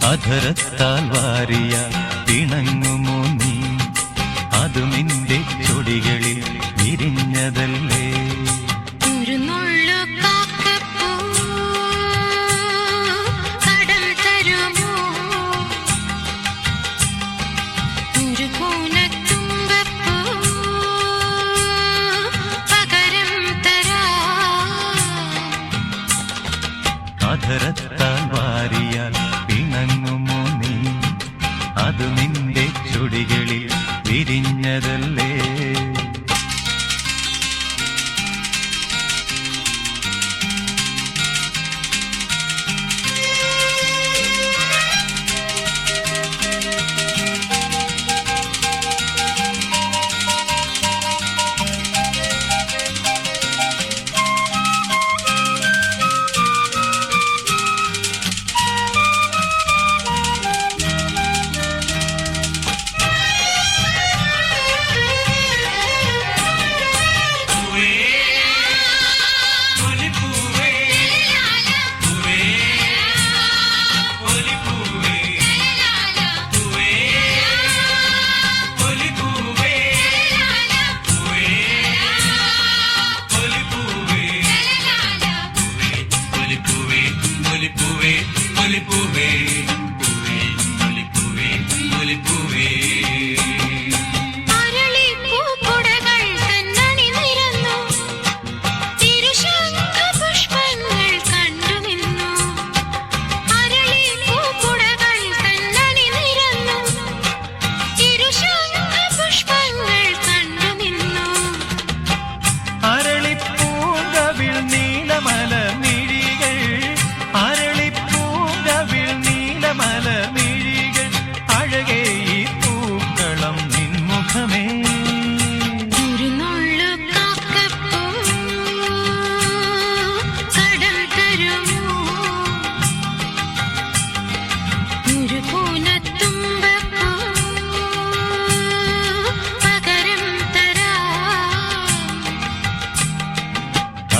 അധരത്താൽ വാരിയ പിണങ്ങുമോ നീ, അതു നിന്റെ ചൊടികളിൽ വിരിഞ്ഞതല്ലേ. ഒരു നുള്ളു കാക്കപ്പൂ കടം തരുമോ, ഒരു കൂനത്തുമ്പപ്പൂ പകരം തരാം. അധരത്താൽ വാരിയാൽ പിണങ്ങുമോ നീ, അതു നിന്റെ ചുടികളിൽ വിരിഞ്ഞതല്ലേ.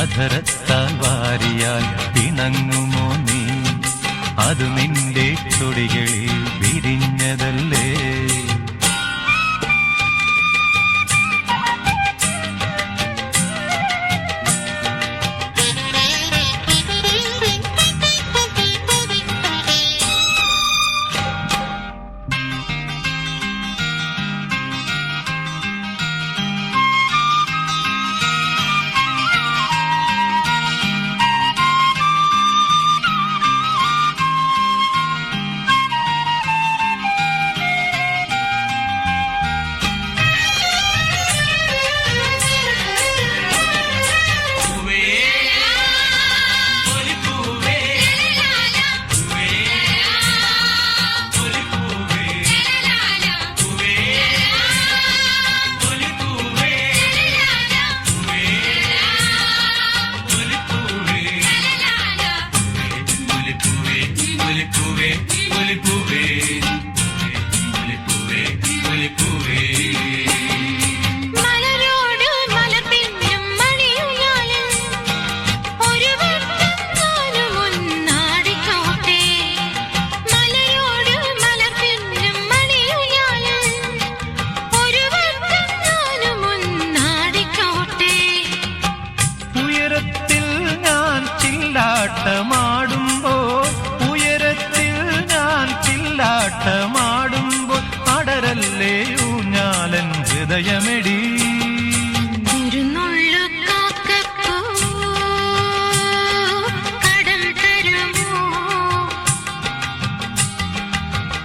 അധരത്താൽ വാരിയാൽ പിണങ്ങുമോ നീ, അതു നിന്റെ ചൊടികളിൽ വിരിഞ്ഞതല്ലേ. മലരോട് ഹൃദയമെടി ഒരു നുള്ളു കാക്കപ്പൂ കടം തരുമോ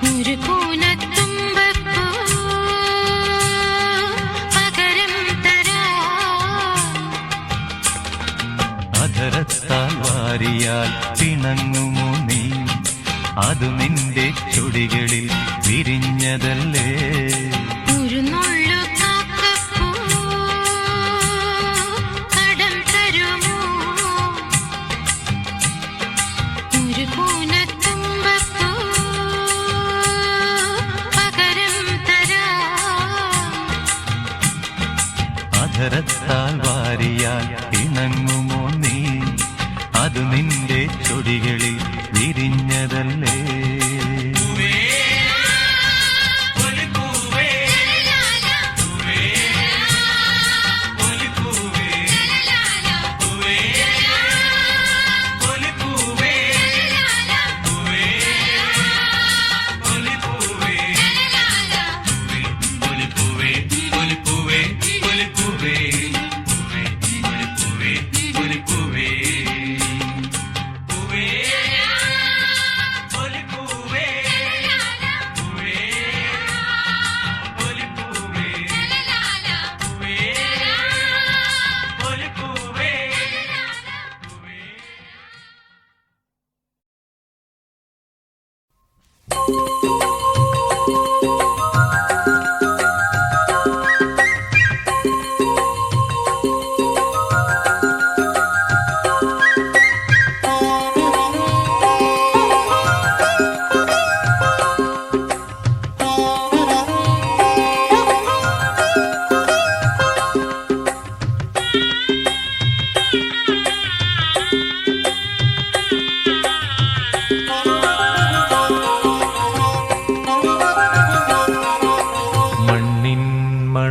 ഒരു കൂനത്തുമ്പപ്പൂ പകരം തരാം അധരത്താൽ വാരിയാൽ പിണങ്ങുമോ നീ അത് നിന്റെ ചുടികളിൽ വിരിഞ്ഞതല്ലേ ഒരു നുള്ളു കാക്കപ്പൂ കടം തരുമോ ഒരു കൂനത്തുമ്പപ്പൂ പകരം തരാം അധരത്താൽ വാരിയാൽ പിണങ്ങുമോ നീ അത് നിന്റെ ചുടികളിൽ വിരിഞ്ഞതല്ലേ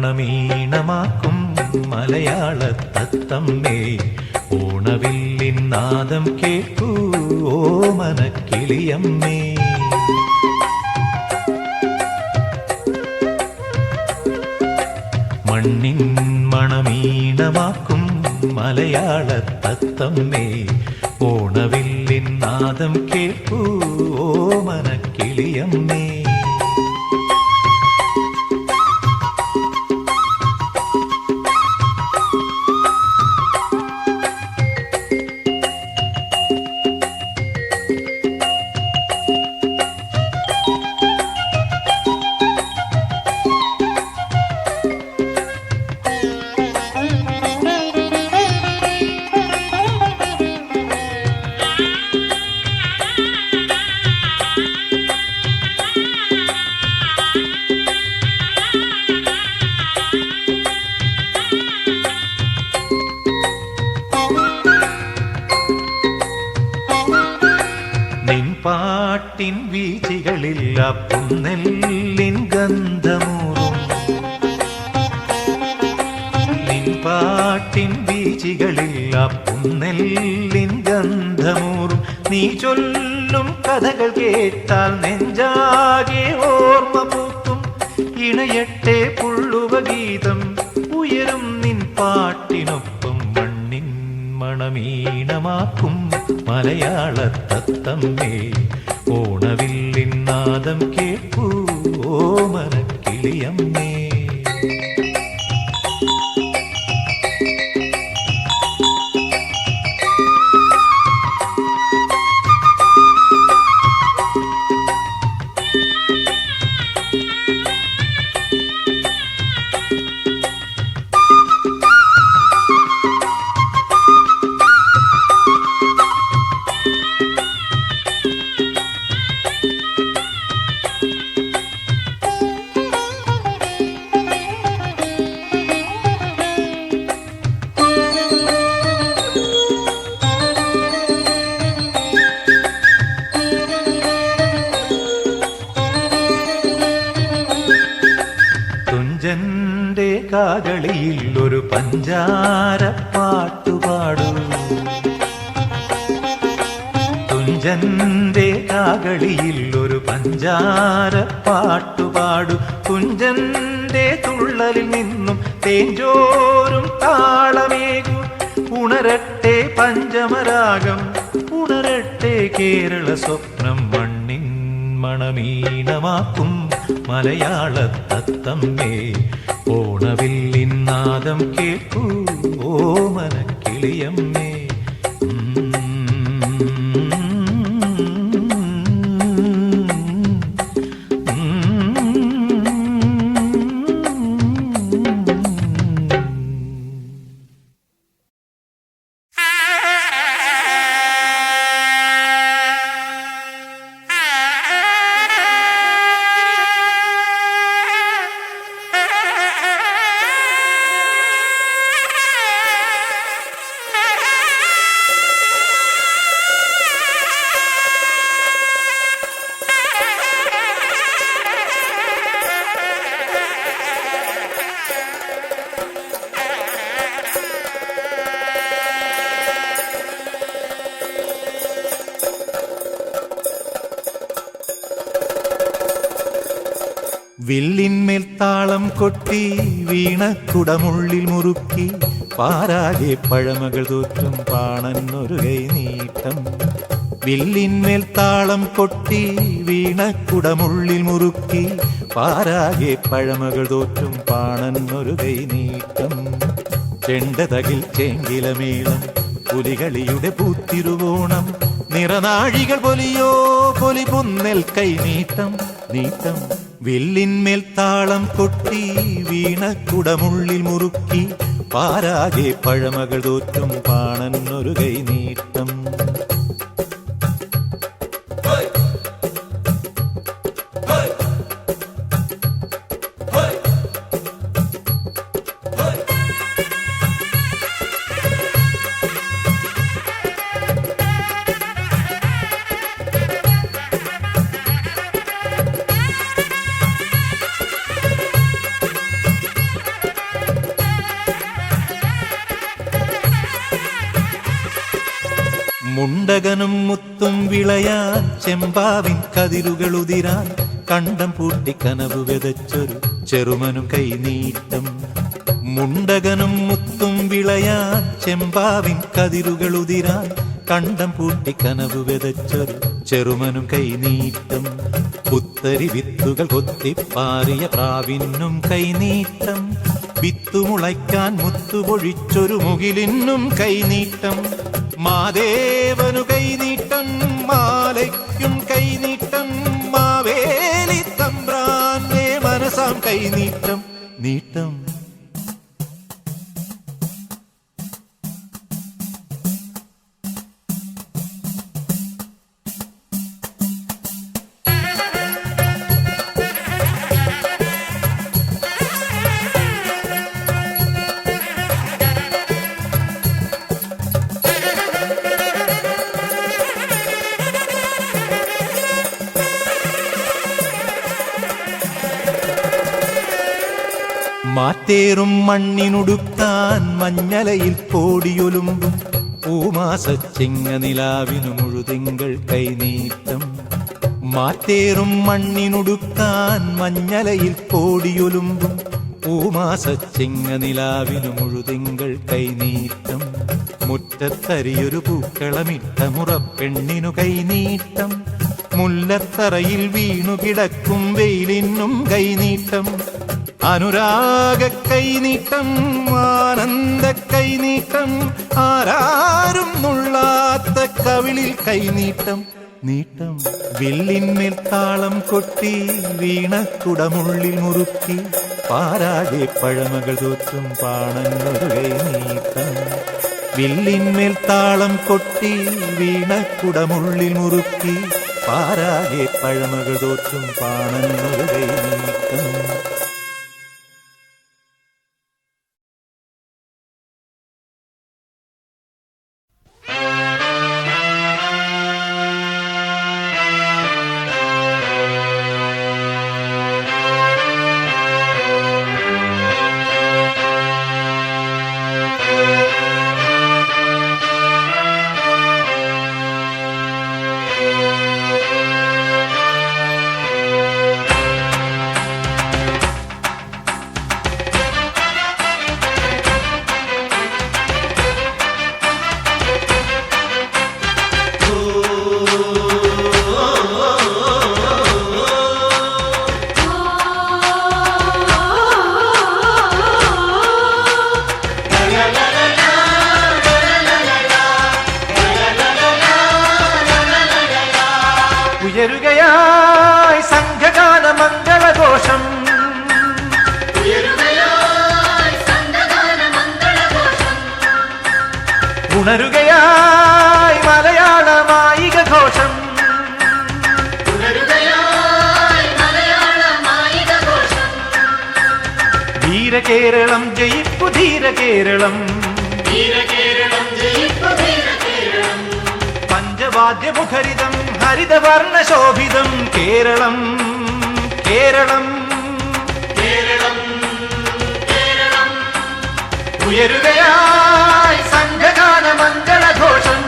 മണമീണമാക്കും മലയാളത്തത്തമ്മേ ഓണവില്ലിൻ നാദം കേൾക്കൂ ഓമനക്കിളിയമ്മേ മണ്ണിൻ മണമീണമാക്കും മലയാളത്തത്തമ്മേ ഓണവില്ലിൻ നാദം കേൾക്കൂ ഓമനക്കിളിയമ്മേ പാട്ടിൻ വീചികളിൽ പുന്നെല്ലിൻ ഗന്ധമൂറും നിൻ പാട്ടിൻ വീചികളിൽ പുന്നെല്ലിൻ ഗന്ധമൂറും നീ ചൊല്ലും കഥകൾ കേട്ടാൽ നെഞ്ചാകെ ഓർമ്മ പൂക്കും ഇണയട്ടെ പുള്ളുവ ഗീതം ഉയരും നിൻ പാട്ടിനൊപ്പം മണ്ണിൻ മണമീണമാക്കും മലയാളത്തത്തമ്മേ ഓണവില്ലിൻ നാദം കേൾക്കൂ ഓമനക്കിളിയമ്മേ തുഞ്ചന്റെ കാകളിയിൽ ഒരു പഞ്ചാര പാട്ടുപാടൂ തുഞ്ചന്റെ രാഗളിയിൽ ഒരു പഞ്ചാര പാട്ടുപാടു കുഞ്ചന്റെ തുള്ളലിൽ നിന്നും തേഞ്ചോരും താളമേകു ഉണരട്ടെ പഞ്ചമരാഗം ഉണരട്ടെ കേരള സ്വപ്നം മണ്ണിൻ മണമീണമാക്കും മലയാള തത്തമ്മേ ഓണവില്ലിൻ നാദം കേൾക്കൂ ഓമനക്കിളിയമ്മേ വില്ലിന്മേൽ താളം കൊട്ടി വീണക്കുടമുള്ളിൽ മുറുക്കി പാരാകെ പഴമകൾ തോറ്റും പാണന്നൊരു കൈ നീട്ടം വില്ലിന്മേൽ താളം കൊട്ടി വീണക്കുടമുള്ളിൽ മുറുക്കി പാരാകെ പഴമകൾ തോറ്റും പാണന്നൊരു കൈ നീട്ടം ചെണ്ടതകിൽ ചേങ്കിലമേളം പുലികളിയുടെ പൂത്തിരുവോണം നിറനാഴികൾ പൊലിയോ പൊലി പുന്നൽ കൈ നീട്ടം നീട്ടം വില്ലിന്മേൽ താളം കൊട്ടി വീണക്കുടമുള്ളിൽ മുറുക്കി പാരാകെ പഴമകൾ തോറ്റും പാണന്നൊരു കൈ നീട്ടം മുണ്ടകനും മുത്തും വിളയാൻ ചെമ്പാവിൻ കതിരുകളുതിരാൻ കണ്ടം പൂട്ടി കനവ് വിതച്ചൊരു ചെറുമനും കൈനീട്ടം മുണ്ടകനും മുത്തും വിളയാൻ ചെമ്പാവിൻ കതിരുകളുതിരാൻ കണ്ടം പൂട്ടി കനവ് വിതച്ചൊരു ചെറുമനും കൈനീട്ടം പുത്തരി വിത്തുകൾ കൊത്തിപ്പാറിയ പ്രാവിനും കൈനീട്ടം വിത്തുമുളയ്ക്കാൻ മുത്തുപൊഴിച്ചൊരു മുകിലിനും കൈനീട്ടം മാദേവനു കൈനീട്ടം മാലയ്ക്കും കൈനീട്ടം മാവേലി തമ്പ്രാന്റെ മനസാം കൈനീട്ടം നീട്ടം മാറ്റേറും മണ്ണിനുടുക്കാൻ മഞ്ഞലയിൽ കോടിയൊലുമ്പും പൂമാസച്ചിങ്ങ നിലാവിനു മുഴുതിങ്കൾ കൈനീട്ടം മാറ്റേറും മണ്ണിനുടുക്കാൻ മഞ്ഞലയിൽ കോടിയൊലുമ്പും പൂമാസച്ചിങ്ങ നിലാവിനു മുഴുതിങ്കൾ കൈനീട്ടം മുറ്റത്തരിയൊരു പൂക്കളമിട്ട മുറപ്പെണ്ണിനു കൈനീട്ടം മുല്ലത്തറയിൽ വീണു കിടക്കും വെയിലിനും കൈനീട്ടം അനുരാഗ കൈനീട്ടം ആനന്ദ കൈനീട്ടം ആരാരും നുള്ളാത്ത കവിളിൽ കൈനീട്ടം നീട്ടം വില്ലിന്മേൽ താളം കൊട്ടി വീണക്കുടമുള്ളിൽ മുറുക്കി പാരാകെ പഴമകൾ തോറ്റും പാണന്നൊരു കൈനീട്ടം വില്ലിന്മേൽ താളം കൊട്ടി വീണക്കുടമുള്ളിൽ മുറുക്കി പാരാകെ പഴമകൾ തോറ്റും പാണന്നൊരു കൈനീട്ടം ഉണരുകയായി മലയാള മായിക ഘോഷം. ധീരകേരളം ജയിപ്പു ധീരകേരളം, പഞ്ചവാദ്യമുഖരിതം ഹരിതവർണ്ണശോഭിതം കേരളം കേരളം. ഉയരുകയായി സംഘഗാന മംഗളഘോഷം,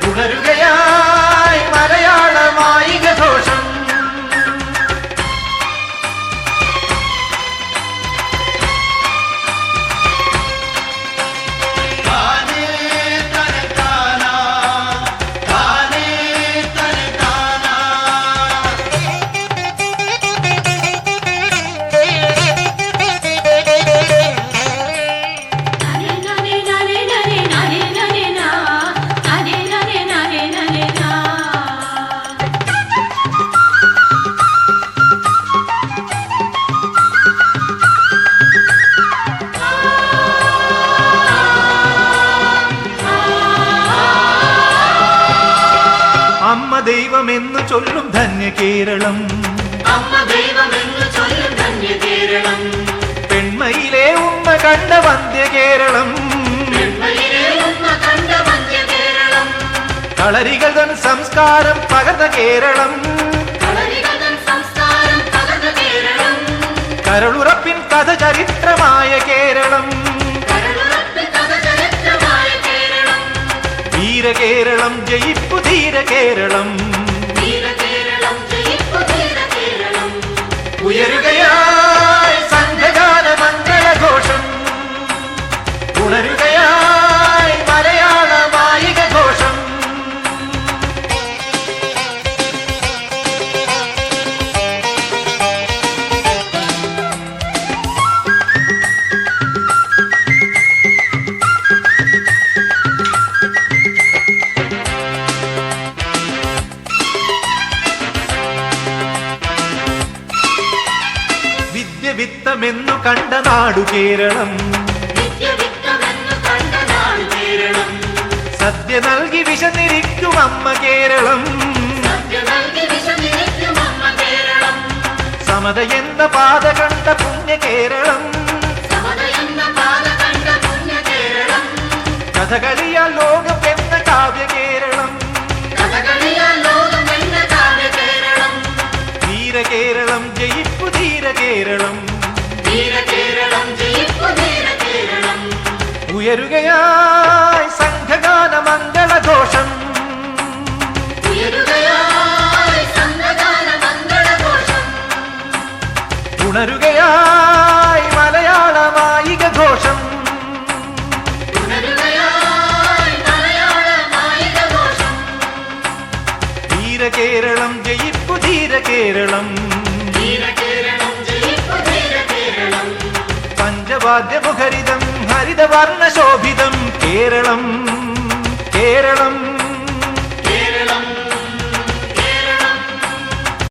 ഉണരുകയായി മലയാള മായിക ഘോഷം. അമ്മ ദൈവമെന്നു ചൊല്ലും ധന്യ കേരളം, പെൺമയിലെ ഉമ്മ കണ്ട വന്ധ്യ കേരളം, കളരികൾ തൻ സംസ്കാരം പകർന്ന കേരളം, കരളുറപ്പിൻ കഥ ചരിത്രമായ കേരളം, ധീരകേരളം ജയിപ്പു ധീരകേരളം. ഉയരുകയായി സംഘഗാന മംഗളഘോഷം, ഉണരുകയായി മലയാള മായിക ഘോഷം. വിദ്യവിത്തമെന്നു കണ്ട നാടു കേരളം, സദ്യ നൽകി വിശന്നിരിക്കും അമ്മ കേരളം, സമത എന്ന പാത കണ്ട പുണ്യ കേരളം, കഥകളിയാൽ ലോകം എന്ന കാവ്യ കേരളം, ധീരകേരളം ജയിപ്പു ധീരകേരളം. ഉയരുകയായി സംഘഗാന മംഗളഘോഷം, ഉണരുകയായി മലയാള മായിക ഘോഷം. ധീരകേരളം ജയിപ്പു ധീരകേരളം, പഞ്ചവാദ്യമുഖരിതം ഹരിതവർണ്ണശോഭിതം കേരളം കേരളം.